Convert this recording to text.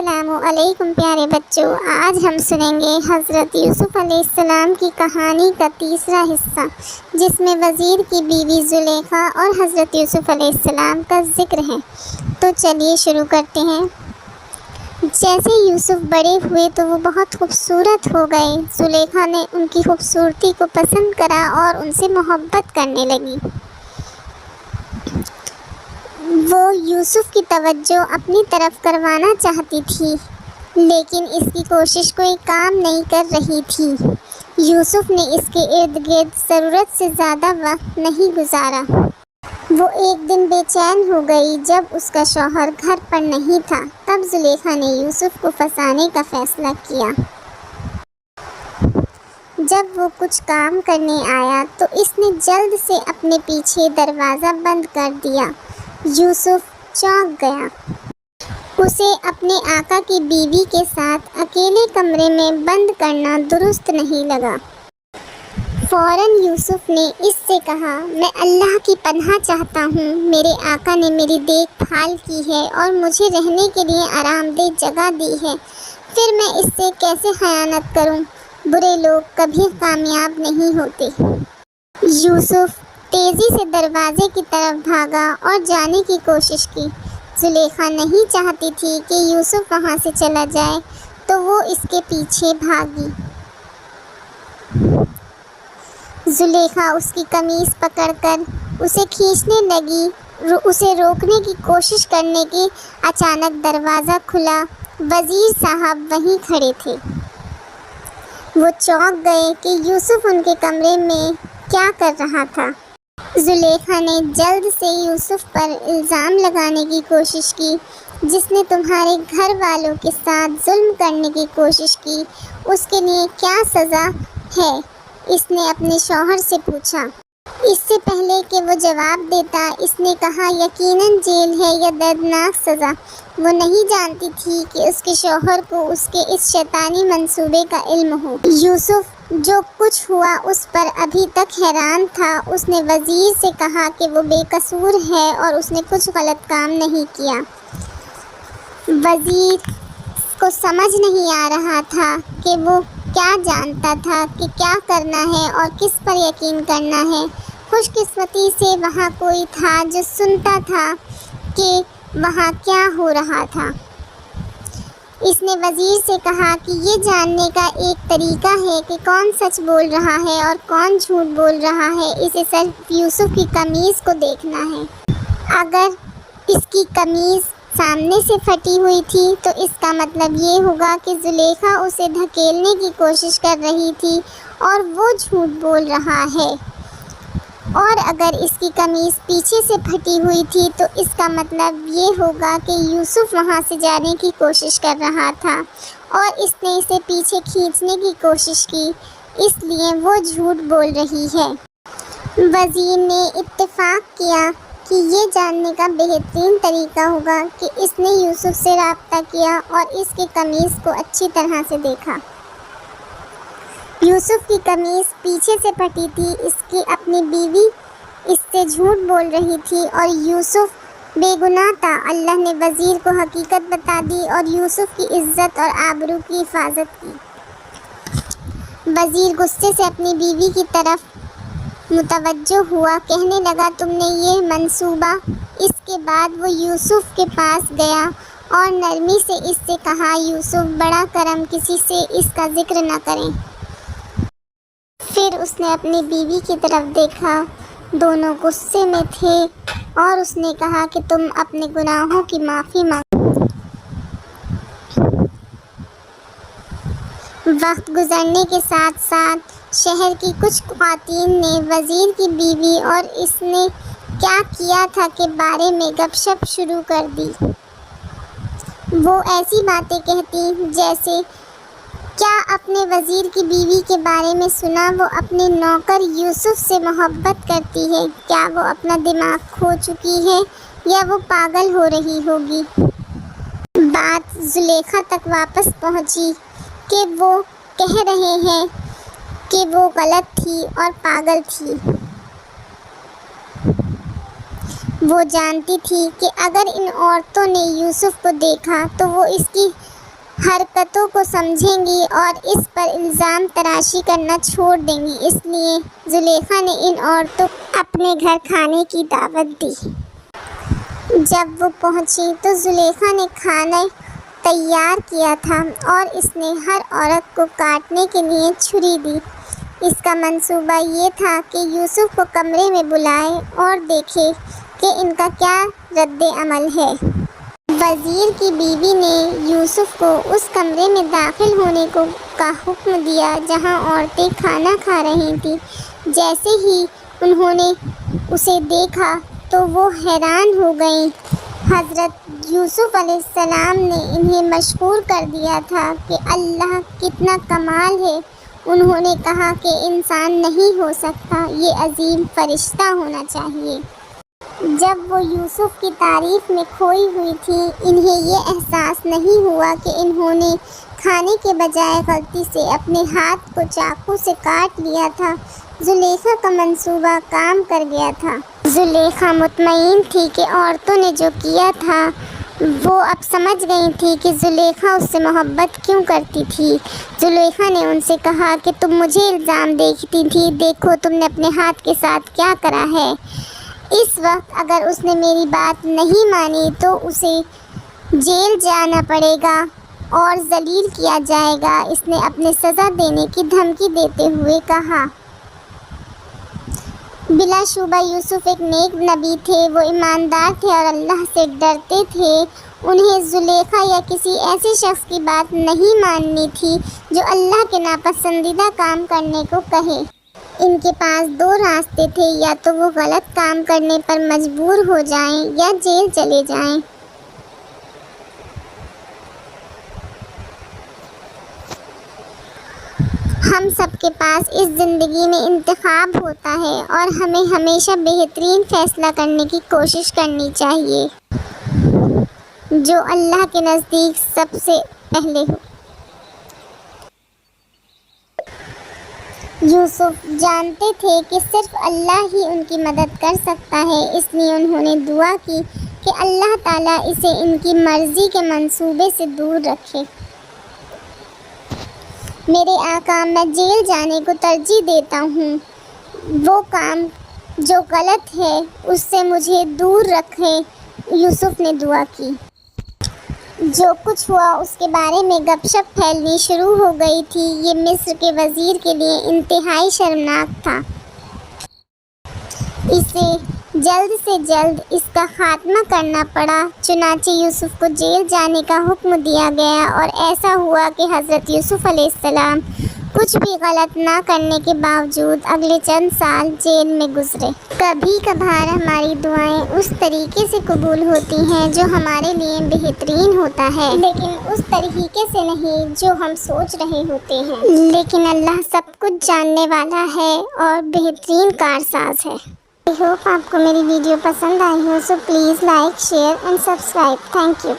السلام علیکم پیارے بچوں، آج ہم سنیں گے حضرت یوسف علیہ السلام کی کہانی کا تیسرا حصہ، جس میں وزیر کی بیوی زلیخا اور حضرت یوسف علیہ السلام کا ذکر ہے۔ تو چلیے شروع کرتے ہیں۔ جیسے یوسف بڑے ہوئے تو وہ بہت خوبصورت ہو گئے۔ زلیخا نے ان کی خوبصورتی کو پسند کرا اور ان سے محبت کرنے لگی۔ وہ یوسف کی توجہ اپنی طرف کروانا چاہتی تھی، لیکن اس کی کوشش کوئی کام نہیں کر رہی تھی۔ یوسف نے اس کے ارد گرد ضرورت سے زیادہ وقت نہیں گزارا۔ وہ ایک دن بے چین ہو گئی جب اس کا شوہر گھر پر نہیں تھا۔ تب زلیخا نے یوسف کو پھنسانے کا فیصلہ کیا۔ جب وہ کچھ کام کرنے آیا تو اس نے جلد سے اپنے پیچھے دروازہ بند کر دیا۔ یوسف چونک گیا۔ اسے اپنے آقا کی بیوی کے ساتھ اکیلے کمرے میں بند کرنا درست نہیں لگا۔ فوراً یوسف نے اس سے کہا، میں اللہ کی پناہ چاہتا ہوں۔ میرے آقا نے میری دیکھ بھال کی ہے اور مجھے رہنے کے لیے آرام دہ جگہ دی ہے، پھر میں اس سے کیسے خیانت کروں؟ برے لوگ کبھی کامیاب نہیں ہوتے۔ یوسف تیزی سے دروازے کی طرف بھاگا اور جانے کی کوشش کی۔ زلیخا نہیں چاہتی تھی کہ یوسف وہاں سے چلا جائے، تو وہ اس کے پیچھے بھاگی۔ زلیخا اس کی قمیص پکڑ کر اسے کھینچنے لگی، اسے روکنے کی کوشش کرنے کی اچانک دروازہ کھلا۔ وزیر صاحب وہیں کھڑے تھے۔ وہ چونک گئے کہ یوسف ان کے کمرے میں کیا کر رہا تھا۔ زلیخا نے جلد سے یوسف پر الزام لگانے کی کوشش کی، جس نے تمہارے گھر والوں کے ساتھ ظلم کرنے کی کوشش کی، اس کے لیے کیا سزا ہے؟ اس نے اپنے شوہر سے پوچھا۔ اس سے پہلے کہ وہ جواب دیتا، اس نے کہا، یقیناً جیل ہے یا دردناک سزا۔ وہ نہیں جانتی تھی کہ اس کے شوہر کو اس کے اس شیطانی منصوبے کا علم ہو۔ یوسف جو کچھ ہوا اس پر ابھی تک حیران تھا۔ اس نے وزیر سے کہا کہ وہ بے قصور ہے اور اس نے کچھ غلط کام نہیں کیا۔ وزیر کو سمجھ نہیں آ رہا تھا کہ وہ کیا جانتا تھا کہ کیا کرنا ہے اور کس پر یقین کرنا ہے۔ خوش قسمتی سے وہاں کوئی تھا جو سنتا تھا کہ وہاں کیا ہو رہا تھا۔ اس نے وزیر سے کہا کہ یہ جاننے کا ایک طریقہ ہے کہ کون سچ بول رہا ہے اور کون جھوٹ بول رہا ہے، اسے صرف یوسف کی قمیص کو دیکھنا ہے۔ اگر اس کی قمیص سامنے سے پھٹی ہوئی تھی تو اس کا مطلب یہ ہوگا کہ زلیخا اسے دھکیلنے کی کوشش کر رہی تھی اور وہ جھوٹ بول رہا ہے، اور اگر اس کی قمیص پیچھے سے پھٹی ہوئی تھی تو اس کا مطلب یہ ہوگا کہ یوسف وہاں سے جانے کی کوشش کر رہا تھا اور اس نے اسے پیچھے کھینچنے کی کوشش کی، اس لیے وہ جھوٹ بول رہی ہے۔ وزیر نے اتفاق کیا کہ یہ جاننے کا بہترین طریقہ ہوگا کہ اس نے یوسف سے رابطہ کیا اور اس کی قمیص کو اچھی طرح سے دیکھا۔ یوسف کی قمیص پیچھے سے پھٹی تھی، اس کی اپنی بیوی اس سے جھوٹ بول رہی تھی اور یوسف بے گناہ تھا۔ اللہ نے وزیر کو حقیقت بتا دی اور یوسف کی عزت اور آبرو کی حفاظت کی۔ وزیر غصے سے اپنی بیوی کی طرف متوجہ ہوا، کہنے لگا، تم نے یہ منصوبہ۔ اس کے بعد وہ یوسف کے پاس گیا اور نرمی سے اس سے کہا، یوسف، بڑا کرم کسی سے اس کا ذکر نہ کریں۔ پھر اس نے اپنی بیوی کی طرف دیکھا، دونوں غصے میں تھے، اور اس نے کہا کہ تم اپنے گناہوں کی معافی مانگو۔ وقت گزرنے کے ساتھ ساتھ شہر کی کچھ خواتین نے وزیر کی بیوی اور اس نے کیا کیا تھا کے بارے میں گپ شپ شروع کر دی۔ وہ ایسی باتیں کہتی جیسے، کیا اپنے وزیر کی بیوی کے بارے میں سنا؟ وہ اپنے نوکر یوسف سے محبت کرتی ہے۔ کیا وہ اپنا دماغ کھو چکی ہے یا وہ پاگل ہو رہی ہوگی؟ بات زلیخا تک واپس پہنچی کہ وہ کہہ رہے ہیں کہ وہ غلط تھی اور پاگل تھی۔ وہ جانتی تھی کہ اگر ان عورتوں نے یوسف کو دیکھا تو وہ اس کی حرکتوں کو سمجھیں گی اور اس پر الزام تراشی کرنا چھوڑ دیں گی۔ اس لیے زلیخا نے ان عورتوں کو اپنے گھر کھانے کی دعوت دی۔ جب وہ پہنچی تو زلیخا نے کھانا تیار کیا تھا اور اس نے ہر عورت کو کاٹنے کے لیے چھری دی۔ اس کا منصوبہ یہ تھا کہ یوسف کو کمرے میں بلائے اور دیکھے کہ ان کا کیا رد عمل ہے۔ وزیر کی بیوی نے یوسف کو اس کمرے میں داخل ہونے کا حکم دیا جہاں عورتیں کھانا کھا رہی تھیں۔ جیسے ہی انہوں نے اسے دیکھا تو وہ حیران ہو گئیں۔ حضرت یوسف علیہ السلام نے انہیں مشہور کر دیا تھا کہ اللہ کتنا کمال ہے۔ انہوں نے کہا کہ انسان نہیں ہو سکتا، یہ عظیم فرشتہ ہونا چاہیے۔ جب وہ یوسف کی تعریف میں کھوئی ہوئی تھیں، انہیں یہ احساس نہیں ہوا کہ انہوں نے کھانے کے بجائے غلطی سے اپنے ہاتھ کو چاقو سے کاٹ لیا تھا۔ زلیخا کا منصوبہ کام کر گیا تھا۔ زلیخا مطمئن تھی کہ عورتوں نے جو کیا تھا وہ اب سمجھ گئی تھی کہ زلیخا اس سے محبت کیوں کرتی تھی۔ زلیخا نے ان سے کہا کہ تم مجھے الزام دیتی تھی، دیکھو تم نے اپنے ہاتھ کے ساتھ کیا کرا ہے۔ اس وقت اگر اس نے میری بات نہیں مانی تو اسے جیل جانا پڑے گا اور ذلیل کیا جائے گا۔ اس نے اپنے سزا دینے کی دھمکی دیتے ہوئے کہا۔ بلا شبہ یوسف ایک نیک نبی تھے، وہ ایماندار تھے اور اللہ سے ڈرتے تھے۔ انہیں زلیخا یا کسی ایسے شخص کی بات نہیں ماننی تھی جو اللہ کے ناپسندیدہ کام کرنے کو کہے۔ ان کے پاس دو راستے تھے، یا تو وہ غلط کام کرنے پر مجبور ہو جائیں یا جیل چلے جائیں۔ ہم سب کے پاس اس زندگی میں انتخاب ہوتا ہے اور ہمیں ہمیشہ بہترین فیصلہ کرنے کی کوشش کرنی چاہیے جو اللہ کے نزدیک سب سے پہلے ہو۔ یوسف جانتے تھے کہ صرف اللہ ہی ان کی مدد کر سکتا ہے، اس لیے انہوں نے دعا کی کہ اللہ تعالیٰ اسے ان کی مرضی کے منصوبے سے دور رکھے۔ میرے آقا، میں جیل جانے کو ترجیح دیتا ہوں۔ وہ کام جو غلط ہے اس سے مجھے دور رکھیں۔ یوسف نے دعا کی۔ جو کچھ ہوا اس کے بارے میں گپ شپ پھیلنی شروع ہو گئی تھی۔ یہ مصر کے وزیر کے لیے انتہائی شرمناک تھا۔ اسے جلد سے جلد اس کا خاتمہ کرنا پڑا۔ چنانچہ یوسف کو جیل جانے کا حکم دیا گیا اور ایسا ہوا کہ حضرت یوسف علیہ السلام کچھ بھی غلط نہ کرنے کے باوجود اگلے چند سال جیل میں گزرے۔ کبھی کبھار ہماری دعائیں اس طریقے سے قبول ہوتی ہیں جو ہمارے لیے بہترین ہوتا ہے، لیکن اس طریقے سے نہیں جو ہم سوچ رہے ہوتے ہیں۔ لیکن اللہ سب کچھ جاننے والا ہے اور بہترین کارساز ہے۔ I hope آپ کو میری ویڈیو پسند آئی ہو، so please like, share and subscribe. Thank you.